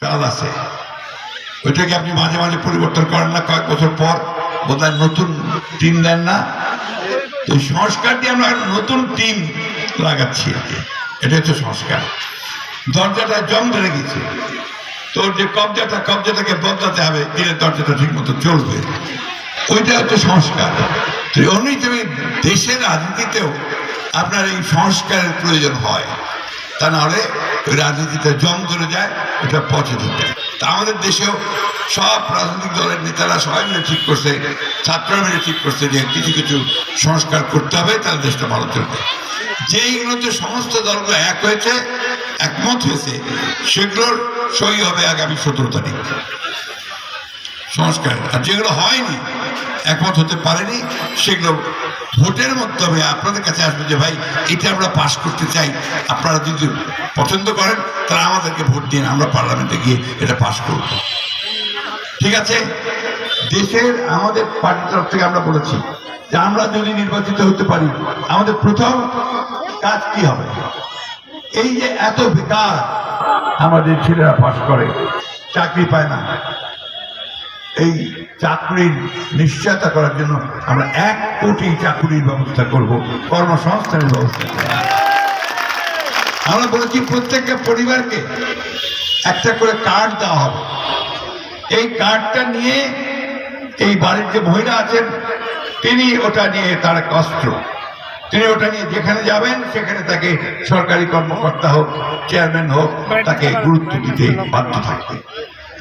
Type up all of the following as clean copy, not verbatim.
কাল আছে, ওইটাকে আপনি মাঝে মাঝে পরিবর্তন করেন না, কয়েক বছর পর বোধহয় নতুন টিম দেন না। তো সংস্কার দিয়ে আমরা নতুন টিম লাগাচ্ছি, এটা হচ্ছে সংস্কার। দরজাটা জং ধরে গেছে, তোর যে কবজাটাকে বদলাতে হবে, দিনের দরজাটা ঠিক মতো চলবে, ওইটা হচ্ছে সংস্কার। তো অন্যভাবে দেশের রাজনীতিতেও আপনার এই সংস্কারের প্রয়োজন হয়, তা নাহলে ওই রাজনীতিতে জং ধরে যায়, ওটা পচে ধরে। তা আমাদের দেশেও সব রাজনৈতিক দলের নেতারা সবাই মিলে ঠিক করছে, ছাত্ররা মিলে ঠিক করছে যে কিছু কিছু সংস্কার করতে হবে, তাহলে দেশটা ভালো চলবে। যেইগুলোতে সমস্ত দলগুলো এক হয়েছে, একমত হয়েছে, সেগুলোর সই হবে আগামী 17 তারিখ সংস্কার। আর যেগুলো হয়নি, একমত হতে পারেনি, সেগুলো ভোটের মাধ্যমে আপনাদের কাছে আসবে যে ভাই এটা আমরা পাশ করতে চাই, আপনারা যদি পছন্দ করেন তাহলে আমাদেরকে ভোট দিন, আমরা পার্লামেন্টে গিয়ে এটা পাশ করব। ঠিক আছে? দেশের আমাদের পার্টির তরফ থেকে আমরা বলেছি যে আমরা যদি নির্বাচিত হতে পারি, আমাদের প্রথম কাজ কি হবে? এই যে এত বেকার আমাদের ছেলেরা পাশ করে, চাকরি পায় না, এই চাকরির নিশ্চয়তা করার জন্য আমরা 1 কোটি চাকরির ব্যবস্থা করব, কর্মসংস্থানের ব্যবস্থা করব। আমরা বলেছি প্রত্যেকটা পরিবারকে একটা করে কার্ড দেওয়া হবে। এই কার্ডটা নিয়ে এই বাড়ির যে মহিলা আছেন, তিনি ওটা নিয়ে, তার কষ্ট, তিনি ওটা নিয়ে যেখানে যাবেন সেখানে তাকে সরকারি কর্মকর্তা হোক, চেয়ারম্যান হোক, তাকে গুরুত্ব দিতে বাধ্য থাকবে।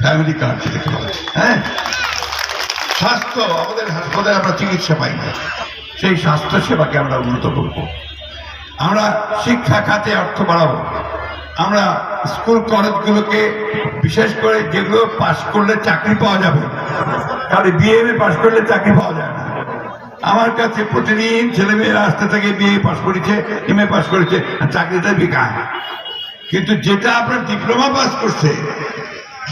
ফ্যামিলি কার্ড যেটাকে বলে। হ্যাঁ, স্বাস্থ্য, আমাদের হাসপাতালে আমরা চিকিৎসা পাই না, সেই স্বাস্থ্য সেবাকে আমরা উন্নত করব। আমরা শিক্ষা খাতে অর্থ বাড়াবো। আমরা স্কুল কলেজগুলোকে, বিশেষ করে যেগুলো পাশ করলে চাকরি পাওয়া যাবে, খালি বিএমএ পাশ করলে চাকরি পাওয়া যায় না। আমার কাছে প্রতিদিন ছেলেমেয়েরা আসতে থাকে, বিএ পাশ করেছে, এমএ পাশ করেছে, আর চাকরিটা বেকার। কিন্তু যেটা আপনার ডিপ্লোমা পাস করছে,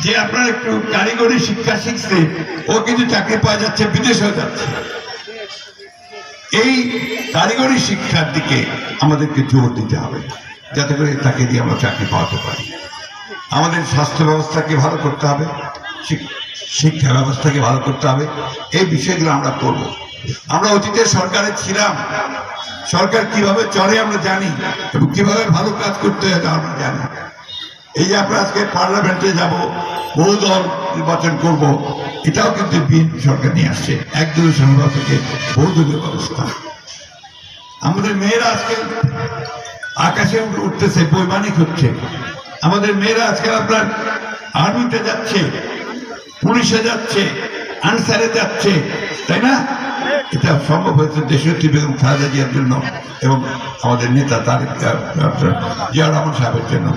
যে আপনার একটু কারিগরি শিক্ষা শিখছে, ও কিন্তু চাকরি পাওয়া যাচ্ছে, বিদেশেও যাচ্ছে। এই কারিগরি শিক্ষার দিকে আমাদেরকে জোর দিতে হবে, যাতে করে তাকে দিয়ে আমরা চাকরি পাওয়াতে পারি। আমাদের স্বাস্থ্য ব্যবস্থাকে ভালো করতে হবে, শিক্ষা ব্যবস্থাকে ভালো করতে হবে। এই বিষয়গুলো আমরা করব। আমরা অতীতে সরকারে ছিলাম, সরকার কিভাবে চলে আমরা জানি, এবং কিভাবে ভালো কাজ করতে হয় আমরা জানি। এই যে আমরা আজকে পার্লামেন্টে যাব, বহু দল নির্বাচন করব, এটাও কিন্তু বিএনপি সরকার নিয়ে আসছে, একদলীয় সংসদ থেকে বহুদলীয় ব্যবস্থা। আমাদের মেয়েরা আজকে আকাশে উঠতেছে, বৈমানিক হচ্ছে। আমাদের মেয়েরা আজকাল আপনার আর্মিতে যাচ্ছে, পুলিশে যাচ্ছে, আনসারে যাচ্ছে, তাই না? এটা সম্ভব হয়েছে দেশনেত্রী বেগম খালেদা জিয়ার জন্য এবং আমাদের নেতা তারেক জিয়া রহমান সাহেবের জন্য।